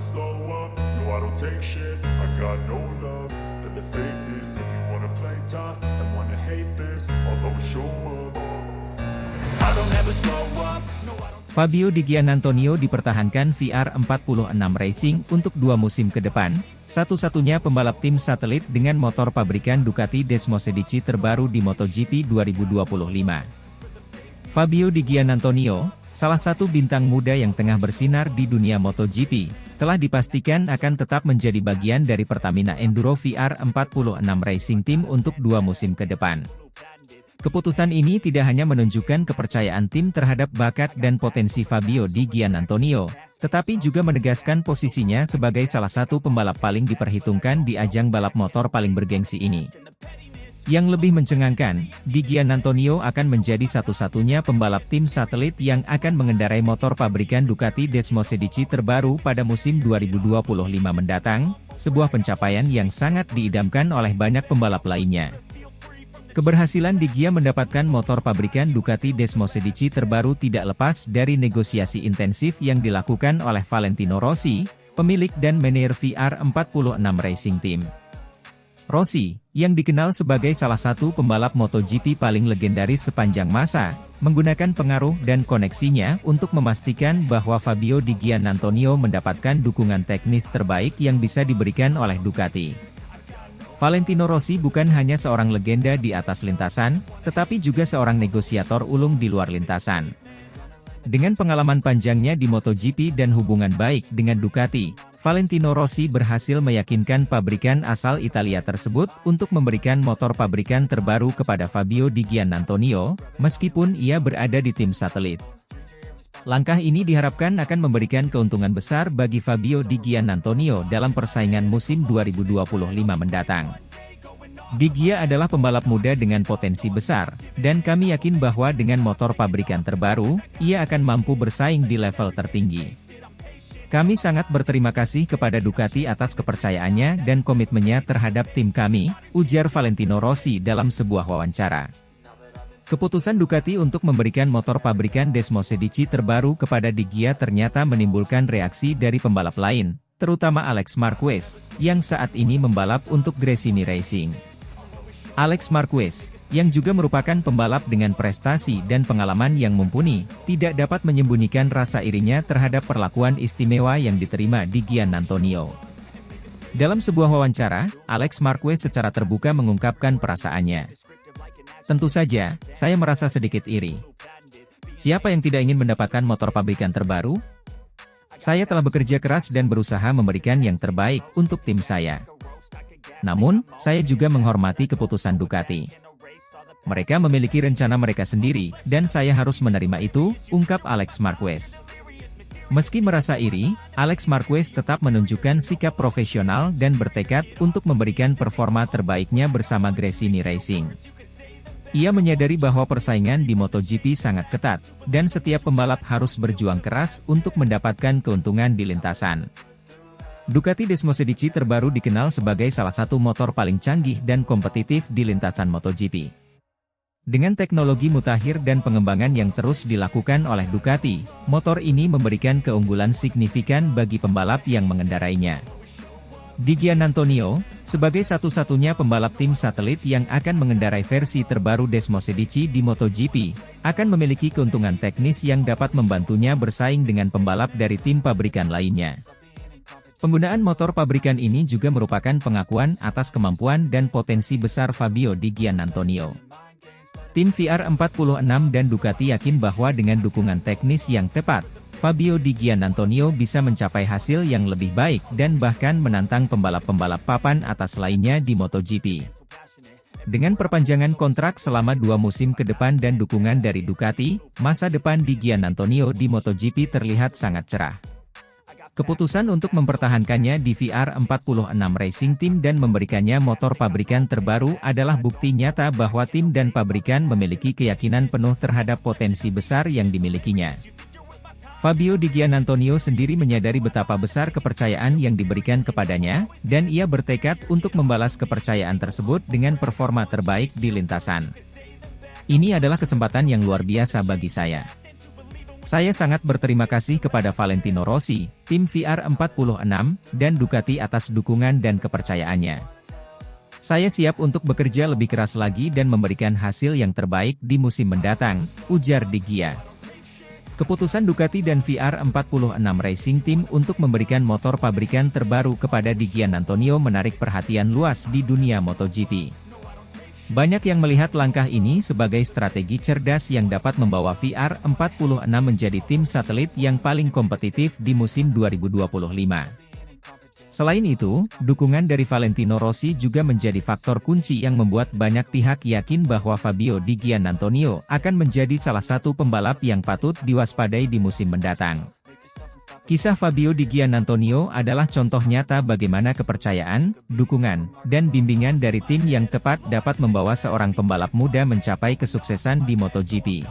slow up, no I don't take shit. I got no love for the fakeness. If you wanna play tough and wanna hate this, I'll always show up. I don't ever slow up, no I don't. Fabio Di Giannantonio dipertahankan VR46 Racing untuk 2 musim ke depan, satu-satunya pembalap tim satelit dengan motor pabrikan Ducati Desmosedici terbaru di MotoGP 2025. Fabio Di Giannantonio, salah satu bintang muda yang tengah bersinar di dunia MotoGP, telah dipastikan akan tetap menjadi bagian dari Pertamina Enduro VR46 Racing Team untuk 2 musim ke depan. Keputusan ini tidak hanya menunjukkan kepercayaan tim terhadap bakat dan potensi Fabio Di Giannantonio, tetapi juga menegaskan posisinya sebagai salah satu pembalap paling diperhitungkan di ajang balap motor paling bergengsi ini. Yang lebih mencengangkan, Di Giannantonio akan menjadi satu-satunya pembalap tim satelit yang akan mengendarai motor pabrikan Ducati Desmosedici terbaru pada musim 2025 mendatang, sebuah pencapaian yang sangat diidamkan oleh banyak pembalap lainnya. Keberhasilan Di Gia mendapatkan motor pabrikan Ducati Desmosedici terbaru tidak lepas dari negosiasi intensif yang dilakukan oleh Valentino Rossi, pemilik dan manajer VR46 Racing Team. Rossi, yang dikenal sebagai salah satu pembalap MotoGP paling legendaris sepanjang masa, menggunakan pengaruh dan koneksinya untuk memastikan bahwa Fabio Di Giannantonio mendapatkan dukungan teknis terbaik yang bisa diberikan oleh Ducati. Valentino Rossi bukan hanya seorang legenda di atas lintasan, tetapi juga seorang negosiator ulung di luar lintasan. Dengan pengalaman panjangnya di MotoGP dan hubungan baik dengan Ducati, Valentino Rossi berhasil meyakinkan pabrikan asal Italia tersebut untuk memberikan motor pabrikan terbaru kepada Fabio Di Giannantonio, meskipun ia berada di tim satelit. Langkah ini diharapkan akan memberikan keuntungan besar bagi Fabio Di Giannantonio dalam persaingan musim 2025 mendatang. Di Gia adalah pembalap muda dengan potensi besar, dan kami yakin bahwa dengan motor pabrikan terbaru, ia akan mampu bersaing di level tertinggi. Kami sangat berterima kasih kepada Ducati atas kepercayaannya dan komitmennya terhadap tim kami, ujar Valentino Rossi dalam sebuah wawancara. Keputusan Ducati untuk memberikan motor pabrikan Desmosedici terbaru kepada Di Gia ternyata menimbulkan reaksi dari pembalap lain, terutama Alex Marquez, yang saat ini membalap untuk Gresini Racing. Alex Marquez, yang juga merupakan pembalap dengan prestasi dan pengalaman yang mumpuni, tidak dapat menyembunyikan rasa irinya terhadap perlakuan istimewa yang diterima Di Giannantonio. Dalam sebuah wawancara, Alex Marquez secara terbuka mengungkapkan perasaannya. Tentu saja, saya merasa sedikit iri. Siapa yang tidak ingin mendapatkan motor pabrikan terbaru? Saya telah bekerja keras dan berusaha memberikan yang terbaik untuk tim saya. Namun, saya juga menghormati keputusan Ducati. Mereka memiliki rencana mereka sendiri, dan saya harus menerima itu, ungkap Alex Marquez. Meski merasa iri, Alex Marquez tetap menunjukkan sikap profesional dan bertekad untuk memberikan performa terbaiknya bersama Gresini Racing. Ia menyadari bahwa persaingan di MotoGP sangat ketat, dan setiap pembalap harus berjuang keras untuk mendapatkan keuntungan di lintasan. Ducati Desmosedici terbaru dikenal sebagai salah satu motor paling canggih dan kompetitif di lintasan MotoGP. Dengan teknologi mutakhir dan pengembangan yang terus dilakukan oleh Ducati, motor ini memberikan keunggulan signifikan bagi pembalap yang mengendarainya. Di Giannantonio, sebagai satu-satunya pembalap tim satelit yang akan mengendarai versi terbaru Desmosedici di MotoGP, akan memiliki keuntungan teknis yang dapat membantunya bersaing dengan pembalap dari tim pabrikan lainnya. Penggunaan motor pabrikan ini juga merupakan pengakuan atas kemampuan dan potensi besar Fabio Di Giannantonio. Tim VR46 dan Ducati yakin bahwa dengan dukungan teknis yang tepat, Fabio Di Giannantonio bisa mencapai hasil yang lebih baik dan bahkan menantang pembalap-pembalap papan atas lainnya di MotoGP. Dengan perpanjangan kontrak selama 2 musim ke depan dan dukungan dari Ducati, masa depan Di Giannantonio di MotoGP terlihat sangat cerah. Keputusan untuk mempertahankannya di VR46 Racing Team dan memberikannya motor pabrikan terbaru adalah bukti nyata bahwa tim dan pabrikan memiliki keyakinan penuh terhadap potensi besar yang dimilikinya. Fabio Di Giannantonio sendiri menyadari betapa besar kepercayaan yang diberikan kepadanya, dan ia bertekad untuk membalas kepercayaan tersebut dengan performa terbaik di lintasan. Ini adalah kesempatan yang luar biasa bagi saya. Saya sangat berterima kasih kepada Valentino Rossi, tim VR46, dan Ducati atas dukungan dan kepercayaannya. Saya siap untuk bekerja lebih keras lagi dan memberikan hasil yang terbaik di musim mendatang, ujar Di Gia. Keputusan Ducati dan VR46 Racing Team untuk memberikan motor pabrikan terbaru kepada Di Giannantonio menarik perhatian luas di dunia MotoGP. Banyak yang melihat langkah ini sebagai strategi cerdas yang dapat membawa VR46 menjadi tim satelit yang paling kompetitif di musim 2025. Selain itu, dukungan dari Valentino Rossi juga menjadi faktor kunci yang membuat banyak pihak yakin bahwa Fabio Di Giannantonio akan menjadi salah satu pembalap yang patut diwaspadai di musim mendatang. Kisah Fabio Di Giannantonio adalah contoh nyata bagaimana kepercayaan, dukungan, dan bimbingan dari tim yang tepat dapat membawa seorang pembalap muda mencapai kesuksesan di MotoGP.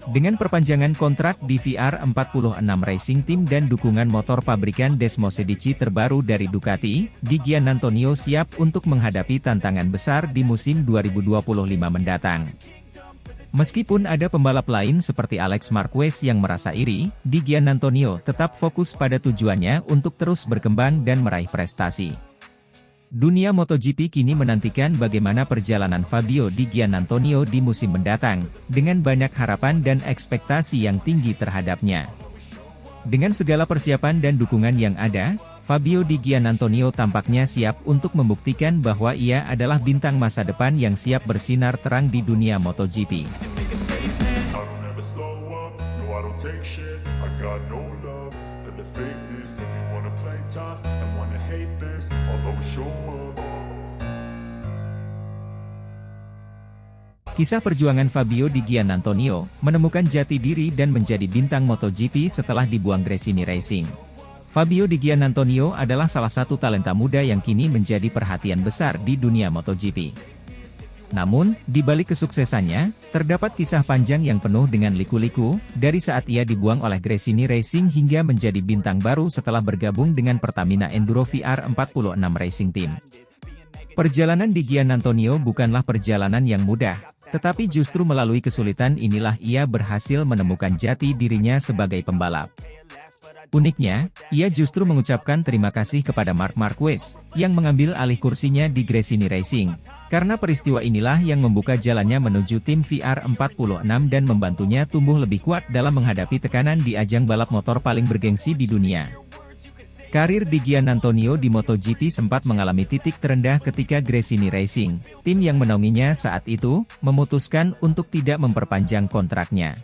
Dengan perpanjangan kontrak di VR46 Racing Team dan dukungan motor pabrikan Desmosedici terbaru dari Ducati, Di Giannantonio siap untuk menghadapi tantangan besar di musim 2025 mendatang. Meskipun ada pembalap lain seperti Alex Marquez yang merasa iri, Di Giannantonio tetap fokus pada tujuannya untuk terus berkembang dan meraih prestasi. Dunia MotoGP kini menantikan bagaimana perjalanan Fabio Di Giannantonio di musim mendatang, dengan banyak harapan dan ekspektasi yang tinggi terhadapnya. Dengan segala persiapan dan dukungan yang ada, Fabio Di Giannantonio tampaknya siap untuk membuktikan bahwa ia adalah bintang masa depan yang siap bersinar terang di dunia MotoGP. Kisah perjuangan Fabio Di Giannantonio menemukan jati diri dan menjadi bintang MotoGP setelah dibuang Gresini Racing. Fabio Di Giannantonio adalah salah satu talenta muda yang kini menjadi perhatian besar di dunia MotoGP. Namun, di balik kesuksesannya, terdapat kisah panjang yang penuh dengan liku-liku, dari saat ia dibuang oleh Gresini Racing hingga menjadi bintang baru setelah bergabung dengan Pertamina Enduro VR46 Racing Team. Perjalanan Di Giannantonio bukanlah perjalanan yang mudah, tetapi justru melalui kesulitan inilah ia berhasil menemukan jati dirinya sebagai pembalap. Uniknya, ia justru mengucapkan terima kasih kepada Marc Marquez, yang mengambil alih kursinya di Gresini Racing. Karena peristiwa inilah yang membuka jalannya menuju tim VR46 dan membantunya tumbuh lebih kuat dalam menghadapi tekanan di ajang balap motor paling bergengsi di dunia. Karir Di Giannantonio di MotoGP sempat mengalami titik terendah ketika Gresini Racing, tim yang menaunginya saat itu, memutuskan untuk tidak memperpanjang kontraknya.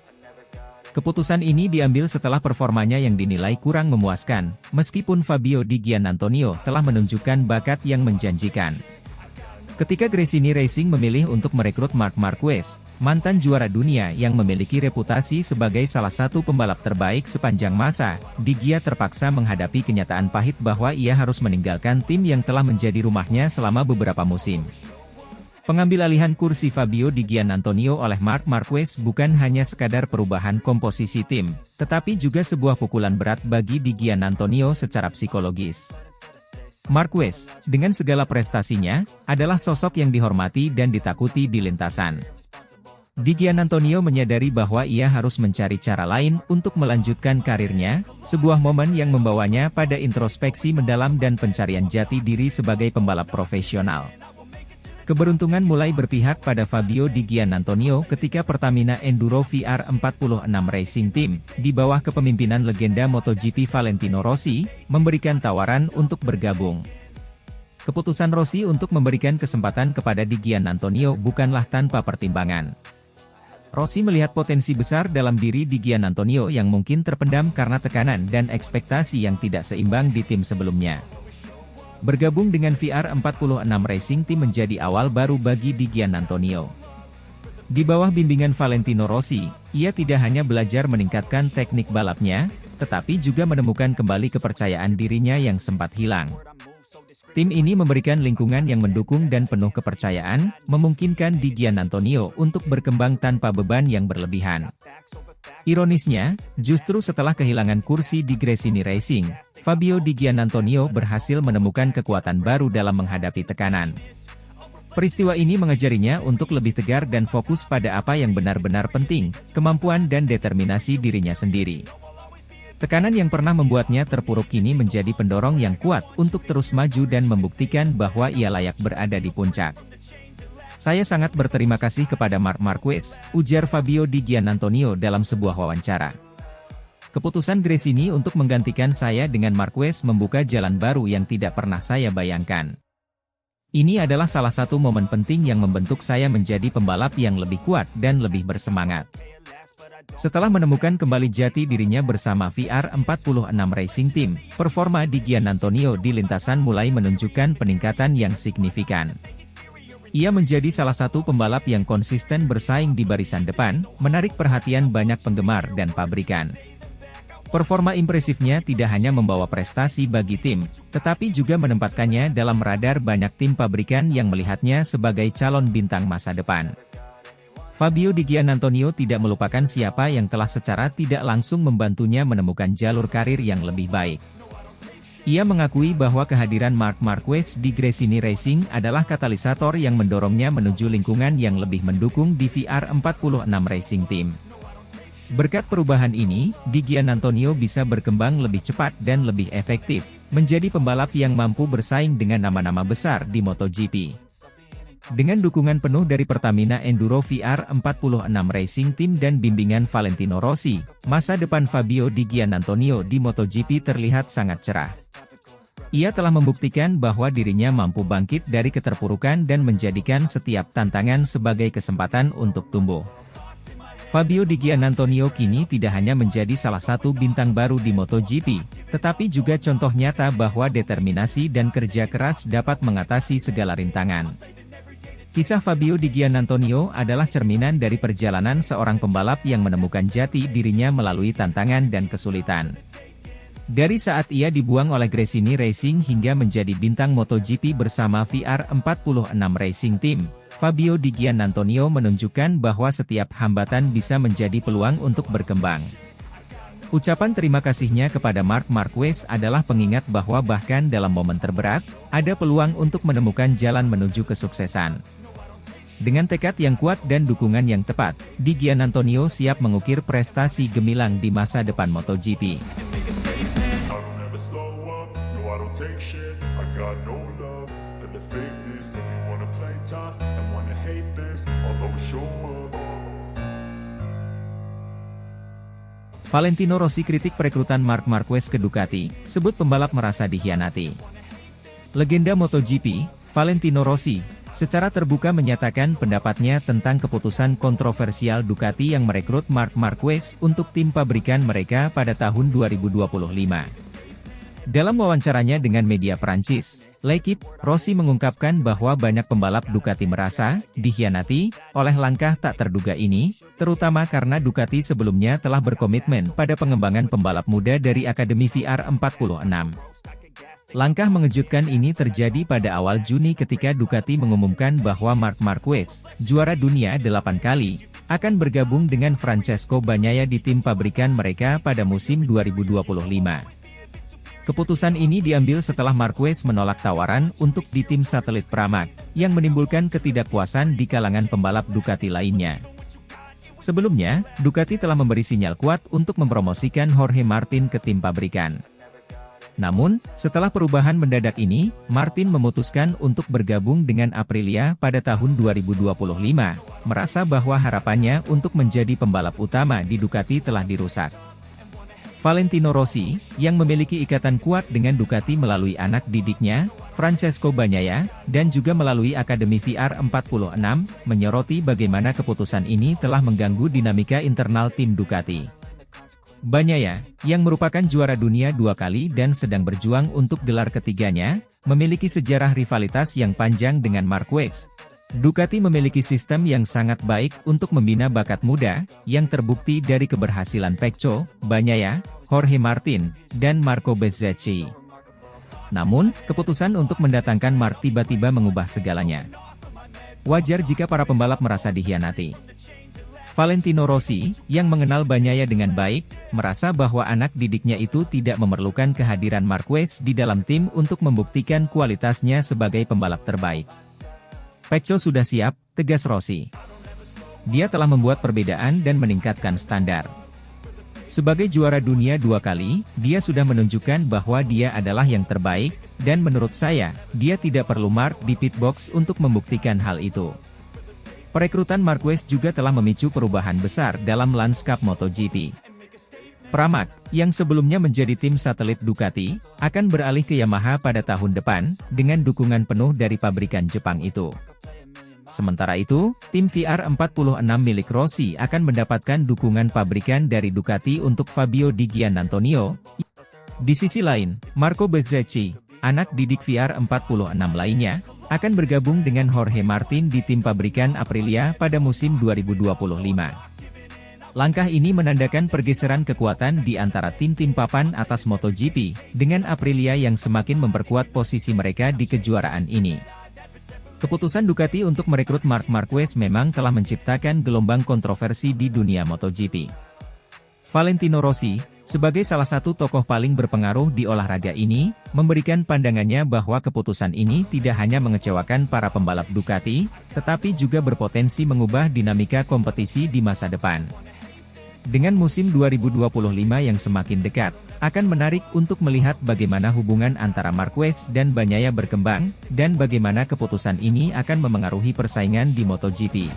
Keputusan ini diambil setelah performanya yang dinilai kurang memuaskan, meskipun Fabio Di Giannantonio telah menunjukkan bakat yang menjanjikan. Ketika Gresini Racing memilih untuk merekrut Marc Marquez, mantan juara dunia yang memiliki reputasi sebagai salah satu pembalap terbaik sepanjang masa, Di Gia terpaksa menghadapi kenyataan pahit bahwa ia harus meninggalkan tim yang telah menjadi rumahnya selama beberapa musim. Pengambilalihan kursi Fabio Di Giannantonio oleh Marc Marquez bukan hanya sekadar perubahan komposisi tim, tetapi juga sebuah pukulan berat bagi Di Giannantonio secara psikologis. Marquez, dengan segala prestasinya, adalah sosok yang dihormati dan ditakuti di lintasan. Di Giannantonio menyadari bahwa ia harus mencari cara lain untuk melanjutkan karirnya, sebuah momen yang membawanya pada introspeksi mendalam dan pencarian jati diri sebagai pembalap profesional. Keberuntungan mulai berpihak pada Fabio Di Giannantonio ketika Pertamina Enduro VR46 Racing Team, di bawah kepemimpinan legenda MotoGP Valentino Rossi, memberikan tawaran untuk bergabung. Keputusan Rossi untuk memberikan kesempatan kepada Di Giannantonio bukanlah tanpa pertimbangan. Rossi melihat potensi besar dalam diri Di Giannantonio yang mungkin terpendam karena tekanan dan ekspektasi yang tidak seimbang di tim sebelumnya. Bergabung dengan VR46 Racing Team menjadi awal baru bagi Di Giannantonio. Di bawah bimbingan Valentino Rossi, ia tidak hanya belajar meningkatkan teknik balapnya, tetapi juga menemukan kembali kepercayaan dirinya yang sempat hilang. Tim ini memberikan lingkungan yang mendukung dan penuh kepercayaan, memungkinkan Di Giannantonio untuk berkembang tanpa beban yang berlebihan. Ironisnya, justru setelah kehilangan kursi di Gresini Racing, Fabio Di Giannantonio berhasil menemukan kekuatan baru dalam menghadapi tekanan. Peristiwa ini mengajarinya untuk lebih tegar dan fokus pada apa yang benar-benar penting, kemampuan dan determinasi dirinya sendiri. Tekanan yang pernah membuatnya terpuruk kini menjadi pendorong yang kuat untuk terus maju dan membuktikan bahwa ia layak berada di puncak. "Saya sangat berterima kasih kepada Marc Marquez," ujar Fabio Di Giannantonio dalam sebuah wawancara. "Keputusan Gresini untuk menggantikan saya dengan Marquez membuka jalan baru yang tidak pernah saya bayangkan. Ini adalah salah satu momen penting yang membentuk saya menjadi pembalap yang lebih kuat dan lebih bersemangat." Setelah menemukan kembali jati dirinya bersama VR46 Racing Team, performa Di Giannantonio di lintasan mulai menunjukkan peningkatan yang signifikan. Ia menjadi salah satu pembalap yang konsisten bersaing di barisan depan, menarik perhatian banyak penggemar dan pabrikan. Performa impresifnya tidak hanya membawa prestasi bagi tim, tetapi juga menempatkannya dalam radar banyak tim pabrikan yang melihatnya sebagai calon bintang masa depan. Fabio Di Giannantonio tidak melupakan siapa yang telah secara tidak langsung membantunya menemukan jalur karir yang lebih baik. Ia mengakui bahwa kehadiran Marc Marquez di Gresini Racing adalah katalisator yang mendorongnya menuju lingkungan yang lebih mendukung di VR46 Racing Team. Berkat perubahan ini, Di Giannantonio bisa berkembang lebih cepat dan lebih efektif, menjadi pembalap yang mampu bersaing dengan nama-nama besar di MotoGP. Dengan dukungan penuh dari Pertamina Enduro VR46 Racing Team dan bimbingan Valentino Rossi, masa depan Fabio Di Giannantonio di MotoGP terlihat sangat cerah. Ia telah membuktikan bahwa dirinya mampu bangkit dari keterpurukan dan menjadikan setiap tantangan sebagai kesempatan untuk tumbuh. Fabio Di Giannantonio kini tidak hanya menjadi salah satu bintang baru di MotoGP, tetapi juga contoh nyata bahwa determinasi dan kerja keras dapat mengatasi segala rintangan. Kisah Fabio Di Giannantonio adalah cerminan dari perjalanan seorang pembalap yang menemukan jati dirinya melalui tantangan dan kesulitan. Dari saat ia dibuang oleh Gresini Racing hingga menjadi bintang MotoGP bersama VR46 Racing Team, Fabio Di Giannantonio menunjukkan bahwa setiap hambatan bisa menjadi peluang untuk berkembang. Ucapan terima kasihnya kepada Marc Marquez adalah pengingat bahwa bahkan dalam momen terberat, ada peluang untuk menemukan jalan menuju kesuksesan. Dengan tekad yang kuat dan dukungan yang tepat, Di Giannantonio siap mengukir prestasi gemilang di masa depan MotoGP. Take shit, I got no love for the fakeness. If you wanna play tough and wanna hate this, I'll always show up. Valentino Rossi kritik perekrutan Marc Marquez ke Ducati, sebut pembalap merasa dikhianati. Legenda MotoGP, Valentino Rossi, secara terbuka menyatakan pendapatnya tentang keputusan kontroversial Ducati yang merekrut Marc Marquez untuk tim pabrikan mereka pada tahun 2025. Dalam wawancaranya dengan media Prancis, L'Équipe, Rossi mengungkapkan bahwa banyak pembalap Ducati merasa dikhianati oleh langkah tak terduga ini, terutama karena Ducati sebelumnya telah berkomitmen pada pengembangan pembalap muda dari Akademi VR46. Langkah mengejutkan ini terjadi pada awal Juni ketika Ducati mengumumkan bahwa Marc Marquez, juara dunia 8 kali, akan bergabung dengan Francesco Bagnaia di tim pabrikan mereka pada musim 2025. Keputusan ini diambil setelah Marquez menolak tawaran untuk di tim satelit Pramac, yang menimbulkan ketidakpuasan di kalangan pembalap Ducati lainnya. Sebelumnya, Ducati telah memberi sinyal kuat untuk mempromosikan Jorge Martin ke tim pabrikan. Namun, setelah perubahan mendadak ini, Martin memutuskan untuk bergabung dengan Aprilia pada tahun 2025, merasa bahwa harapannya untuk menjadi pembalap utama di Ducati telah dirusak. Valentino Rossi, yang memiliki ikatan kuat dengan Ducati melalui anak didiknya, Francesco Bagnaia, dan juga melalui Akademi VR46, menyoroti bagaimana keputusan ini telah mengganggu dinamika internal tim Ducati. Bagnaia, yang merupakan juara dunia 2 kali dan sedang berjuang untuk gelar ketiganya, memiliki sejarah rivalitas yang panjang dengan Marquez. Ducati memiliki sistem yang sangat baik untuk membina bakat muda, yang terbukti dari keberhasilan Pecco, Bagnaia, Jorge Martin, dan Marco Bezzecchi. Namun, keputusan untuk mendatangkan Marc tiba-tiba mengubah segalanya. Wajar jika para pembalap merasa dikhianati. Valentino Rossi, yang mengenal Bagnaia dengan baik, merasa bahwa anak didiknya itu tidak memerlukan kehadiran Marquez di dalam tim untuk membuktikan kualitasnya sebagai pembalap terbaik. Pecco sudah siap, tegas Rossi. Dia telah membuat perbedaan dan meningkatkan standar. Sebagai juara dunia 2 kali, dia sudah menunjukkan bahwa dia adalah yang terbaik, dan menurut saya, dia tidak perlu Mark di pitbox untuk membuktikan hal itu. Perekrutan Marquez juga telah memicu perubahan besar dalam lanskap MotoGP. Pramac, yang sebelumnya menjadi tim satelit Ducati, akan beralih ke Yamaha pada tahun depan, dengan dukungan penuh dari pabrikan Jepang itu. Sementara itu, tim VR46 milik Rossi akan mendapatkan dukungan pabrikan dari Ducati untuk Fabio Di Giannantonio. Di sisi lain, Marco Bezzecchi, anak didik VR46 lainnya, akan bergabung dengan Jorge Martin di tim pabrikan Aprilia pada musim 2025. Langkah ini menandakan pergeseran kekuatan di antara tim-tim papan atas MotoGP, dengan Aprilia yang semakin memperkuat posisi mereka di kejuaraan ini. Keputusan Ducati untuk merekrut Marc Marquez memang telah menciptakan gelombang kontroversi di dunia MotoGP. Valentino Rossi, sebagai salah satu tokoh paling berpengaruh di olahraga ini, memberikan pandangannya bahwa keputusan ini tidak hanya mengecewakan para pembalap Ducati, tetapi juga berpotensi mengubah dinamika kompetisi di masa depan. Dengan musim 2025 yang semakin dekat, akan menarik untuk melihat bagaimana hubungan antara Marquez dan Bagnaia berkembang, dan bagaimana keputusan ini akan memengaruhi persaingan di MotoGP.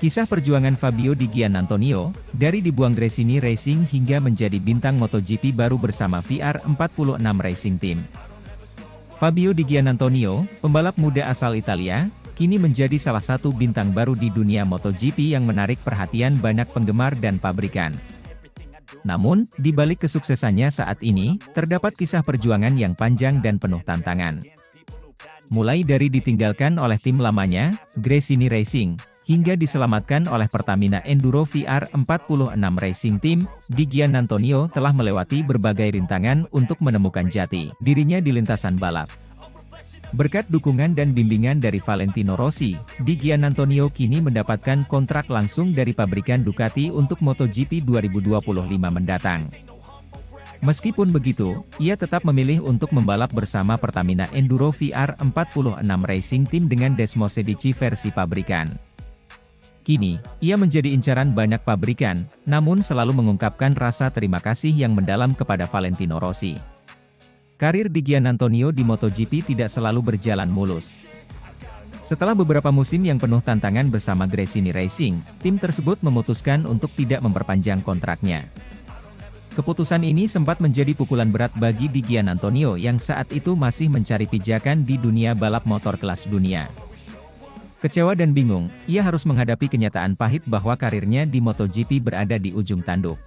Kisah perjuangan Fabio Di Giannantonio, dari dibuang Gresini Racing hingga menjadi bintang MotoGP baru bersama VR46 Racing Team. Fabio Di Giannantonio, pembalap muda asal Italia, kini menjadi salah satu bintang baru di dunia MotoGP yang menarik perhatian banyak penggemar dan pabrikan. Namun, di balik kesuksesannya saat ini, terdapat kisah perjuangan yang panjang dan penuh tantangan. Mulai dari ditinggalkan oleh tim lamanya, Gresini Racing, hingga diselamatkan oleh Pertamina Enduro VR46 Racing Team, Di Giannantonio telah melewati berbagai rintangan untuk menemukan jati dirinya di lintasan balap. Berkat dukungan dan bimbingan dari Valentino Rossi, Di Giannantonio kini mendapatkan kontrak langsung dari pabrikan Ducati untuk MotoGP 2025 mendatang. Meskipun begitu, ia tetap memilih untuk membalap bersama Pertamina Enduro VR46 Racing Team dengan Desmosedici versi pabrikan. Kini, ia menjadi incaran banyak pabrikan, namun selalu mengungkapkan rasa terima kasih yang mendalam kepada Valentino Rossi. Karir Di Giannantonio di MotoGP tidak selalu berjalan mulus. Setelah beberapa musim yang penuh tantangan bersama Gresini Racing, tim tersebut memutuskan untuk tidak memperpanjang kontraknya. Keputusan ini sempat menjadi pukulan berat bagi Di Giannantonio yang saat itu masih mencari pijakan di dunia balap motor kelas dunia. Kecewa dan bingung, ia harus menghadapi kenyataan pahit bahwa karirnya di MotoGP berada di ujung tanduk.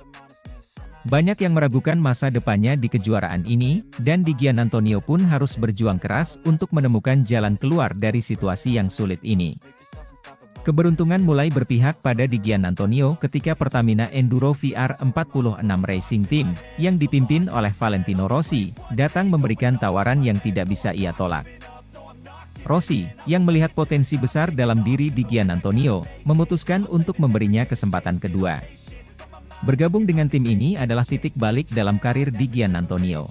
Banyak yang meragukan masa depannya di kejuaraan ini, dan Di Giannantonio pun harus berjuang keras untuk menemukan jalan keluar dari situasi yang sulit ini. Keberuntungan mulai berpihak pada Di Giannantonio ketika Pertamina Enduro VR46 Racing Team, yang dipimpin oleh Valentino Rossi, datang memberikan tawaran yang tidak bisa ia tolak. Rossi, yang melihat potensi besar dalam diri Di Giannantonio, memutuskan untuk memberinya kesempatan kedua. Bergabung dengan tim ini adalah titik balik dalam karir Di Giannantonio.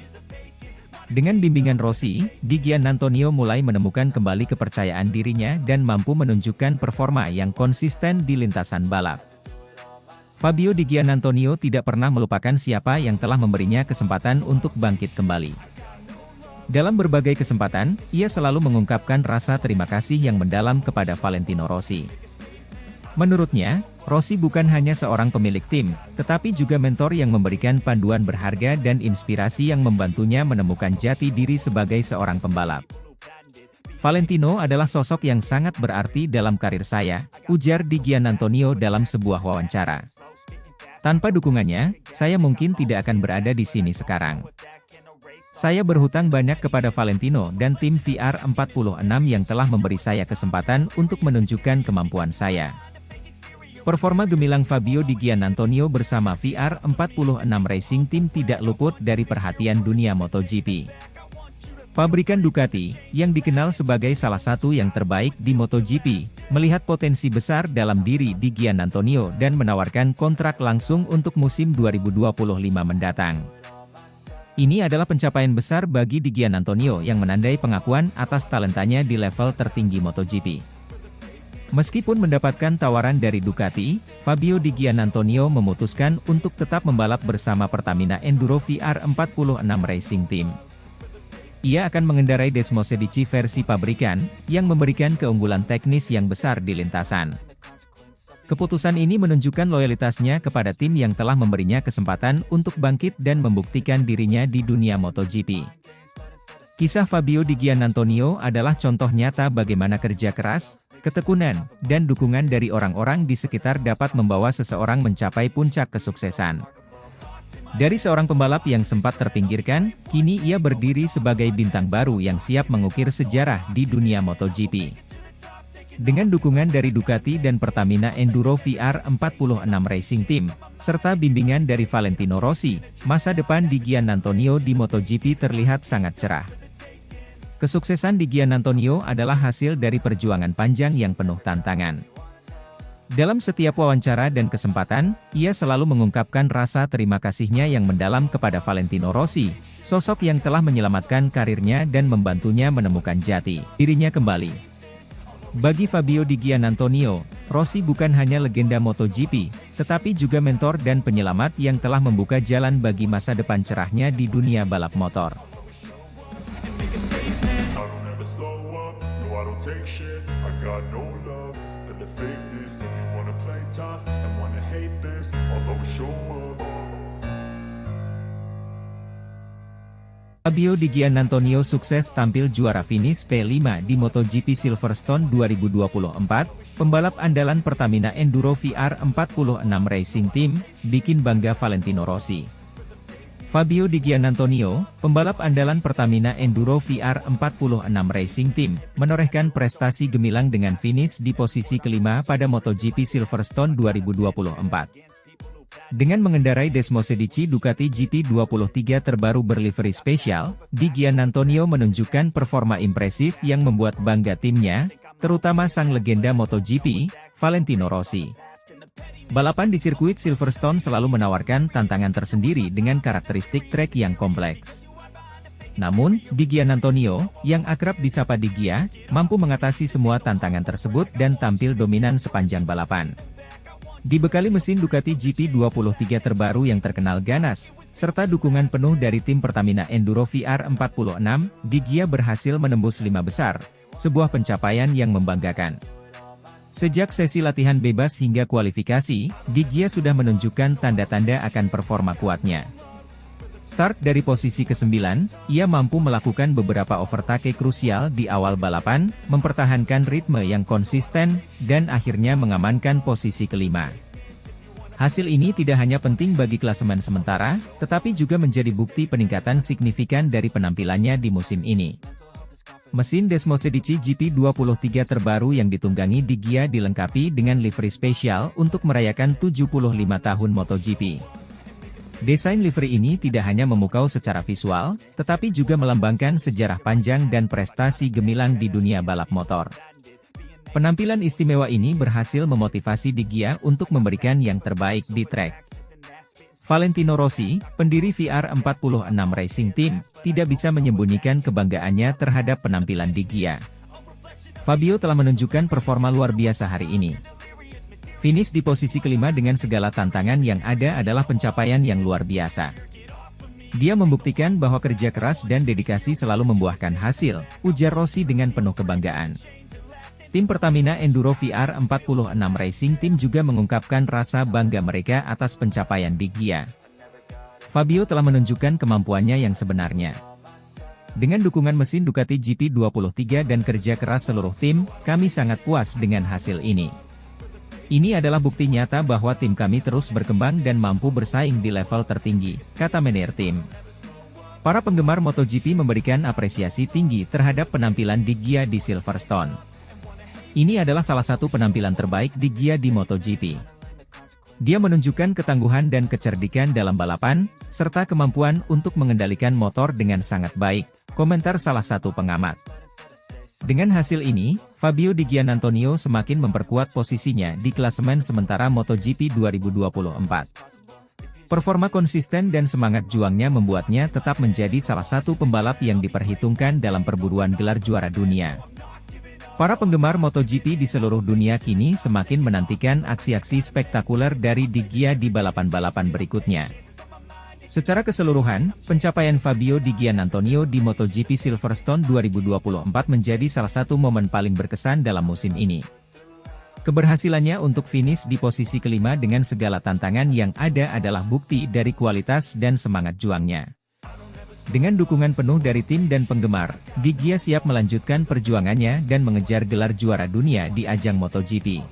Dengan bimbingan Rossi, Di Giannantonio mulai menemukan kembali kepercayaan dirinya dan mampu menunjukkan performa yang konsisten di lintasan balap. Fabio Di Giannantonio tidak pernah melupakan siapa yang telah memberinya kesempatan untuk bangkit kembali. Dalam berbagai kesempatan, ia selalu mengungkapkan rasa terima kasih yang mendalam kepada Valentino Rossi. Menurutnya, Rossi bukan hanya seorang pemilik tim, tetapi juga mentor yang memberikan panduan berharga dan inspirasi yang membantunya menemukan jati diri sebagai seorang pembalap. Valentino adalah sosok yang sangat berarti dalam karir saya, ujar Di Giannantonio dalam sebuah wawancara. Tanpa dukungannya, saya mungkin tidak akan berada di sini sekarang. Saya berhutang banyak kepada Valentino dan tim VR46 yang telah memberi saya kesempatan untuk menunjukkan kemampuan saya. Performa gemilang Fabio Di Giannantonio bersama VR46 Racing Team tidak luput dari perhatian dunia MotoGP. Pabrikan Ducati, yang dikenal sebagai salah satu yang terbaik di MotoGP, melihat potensi besar dalam diri di Gian Antonio dan menawarkan kontrak langsung untuk musim 2025 mendatang. Ini adalah pencapaian besar bagi Di Gian Antonio yang menandai pengakuan atas talentanya di level tertinggi MotoGP. Meskipun mendapatkan tawaran dari Ducati, Fabio Di Gian Antonio memutuskan untuk tetap membalap bersama Pertamina Enduro VR46 Racing Team. Ia akan mengendarai Desmosedici versi pabrikan, yang memberikan keunggulan teknis yang besar di lintasan. Keputusan ini menunjukkan loyalitasnya kepada tim yang telah memberinya kesempatan untuk bangkit dan membuktikan dirinya di dunia MotoGP. Kisah Fabio Di Gian Antonio adalah contoh nyata bagaimana kerja keras, ketekunan, dan dukungan dari orang-orang di sekitar dapat membawa seseorang mencapai puncak kesuksesan. Dari seorang pembalap yang sempat terpinggirkan, kini ia berdiri sebagai bintang baru yang siap mengukir sejarah di dunia MotoGP. Dengan dukungan dari Ducati dan Pertamina Enduro VR46 Racing Team, serta bimbingan dari Valentino Rossi, masa depan Di Gian Antonio di MotoGP terlihat sangat cerah. Kesuksesan Di Gian Antonio adalah hasil dari perjuangan panjang yang penuh tantangan. Dalam setiap wawancara dan kesempatan, ia selalu mengungkapkan rasa terima kasihnya yang mendalam kepada Valentino Rossi, sosok yang telah menyelamatkan karirnya dan membantunya menemukan jati dirinya kembali. Bagi Fabio Di Gian Antonio, Rossi bukan hanya legenda MotoGP, tetapi juga mentor dan penyelamat yang telah membuka jalan bagi masa depan cerahnya di dunia balap motor. Take shit, I got no love for the fakeness. If you wanna play tough and wanna hate this, I'll always show up. Fabio Di Gian Antonio sukses tampil juara finish P5 di MotoGP Silverstone 2024, pembalap andalan Pertamina Enduro VR46 Racing Team, bikin bangga Valentino Rossi. Fabio Di Gian Antonio, pembalap andalan Pertamina Enduro VR46 Racing Team, menorehkan prestasi gemilang dengan finish di posisi kelima pada MotoGP Silverstone 2024. Dengan mengendarai Desmosedici Ducati GP23 terbaru berlivery spesial, Di Gian Antonio menunjukkan performa impresif yang membuat bangga timnya, terutama sang legenda MotoGP, Valentino Rossi. Balapan di sirkuit Silverstone selalu menawarkan tantangan tersendiri dengan karakteristik trek yang kompleks. Namun, Di Gian Antonio, yang akrab disapa Di Gia, mampu mengatasi semua tantangan tersebut dan tampil dominan sepanjang balapan. Dibekali mesin Ducati GP23 terbaru yang terkenal ganas, serta dukungan penuh dari tim Pertamina Enduro VR46, Di Gia berhasil menembus 5 besar, sebuah pencapaian yang membanggakan. Sejak sesi latihan bebas hingga kualifikasi, Di Gia sudah menunjukkan tanda-tanda akan performa kuatnya. Start dari posisi ke-9, ia mampu melakukan beberapa overtake krusial di awal balapan, mempertahankan ritme yang konsisten, dan akhirnya mengamankan posisi kelima. Hasil ini tidak hanya penting bagi klasemen sementara, tetapi juga menjadi bukti peningkatan signifikan dari penampilannya di musim ini. Mesin Desmosedici GP23 terbaru yang ditunggangi Di Gia dilengkapi dengan livery spesial untuk merayakan 75 tahun MotoGP. Desain livery ini tidak hanya memukau secara visual, tetapi juga melambangkan sejarah panjang dan prestasi gemilang di dunia balap motor. Penampilan istimewa ini berhasil memotivasi Di Gia untuk memberikan yang terbaik di trek. Valentino Rossi, pendiri VR46 Racing Team, tidak bisa menyembunyikan kebanggaannya terhadap penampilan Di Gia. Fabio telah menunjukkan performa luar biasa hari ini. Finish di posisi kelima dengan segala tantangan yang ada adalah pencapaian yang luar biasa. Dia membuktikan bahwa kerja keras dan dedikasi selalu membuahkan hasil, ujar Rossi dengan penuh kebanggaan. Tim Pertamina Enduro VR46 Racing Team juga mengungkapkan rasa bangga mereka atas pencapaian Di Gia. Fabio telah menunjukkan kemampuannya yang sebenarnya. Dengan dukungan mesin Ducati GP23 dan kerja keras seluruh tim, kami sangat puas dengan hasil ini. Ini adalah bukti nyata bahwa tim kami terus berkembang dan mampu bersaing di level tertinggi, kata manajer tim. Para penggemar MotoGP memberikan apresiasi tinggi terhadap penampilan Di Gia di Silverstone. Ini adalah salah satu penampilan terbaik Di Gia di MotoGP. Dia menunjukkan ketangguhan dan kecerdikan dalam balapan, serta kemampuan untuk mengendalikan motor dengan sangat baik, komentar salah satu pengamat. Dengan hasil ini, Fabio Di Giannantonio semakin memperkuat posisinya di klasemen sementara MotoGP 2024. Performa konsisten dan semangat juangnya membuatnya tetap menjadi salah satu pembalap yang diperhitungkan dalam perburuan gelar juara dunia. Para penggemar MotoGP di seluruh dunia kini semakin menantikan aksi-aksi spektakuler dari Di Gia di balapan-balapan berikutnya. Secara keseluruhan, pencapaian Fabio Di Giannantonio di MotoGP Silverstone 2024 menjadi salah satu momen paling berkesan dalam musim ini. Keberhasilannya untuk finish di posisi kelima dengan segala tantangan yang ada adalah bukti dari kualitas dan semangat juangnya. Dengan dukungan penuh dari tim dan penggemar, Di Gia siap melanjutkan perjuangannya dan mengejar gelar juara dunia di ajang MotoGP.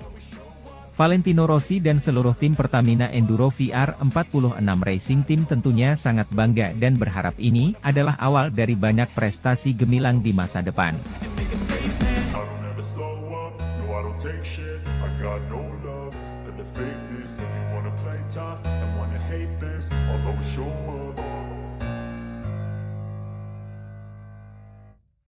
Valentino Rossi dan seluruh tim Pertamina Enduro VR46 Racing Team tentunya sangat bangga dan berharap ini adalah awal dari banyak prestasi gemilang di masa depan. I don't ever slow up, no I don't take shit. I got no love for the fakeness. If you wanna play tough and wanna hate this, I'll always show up.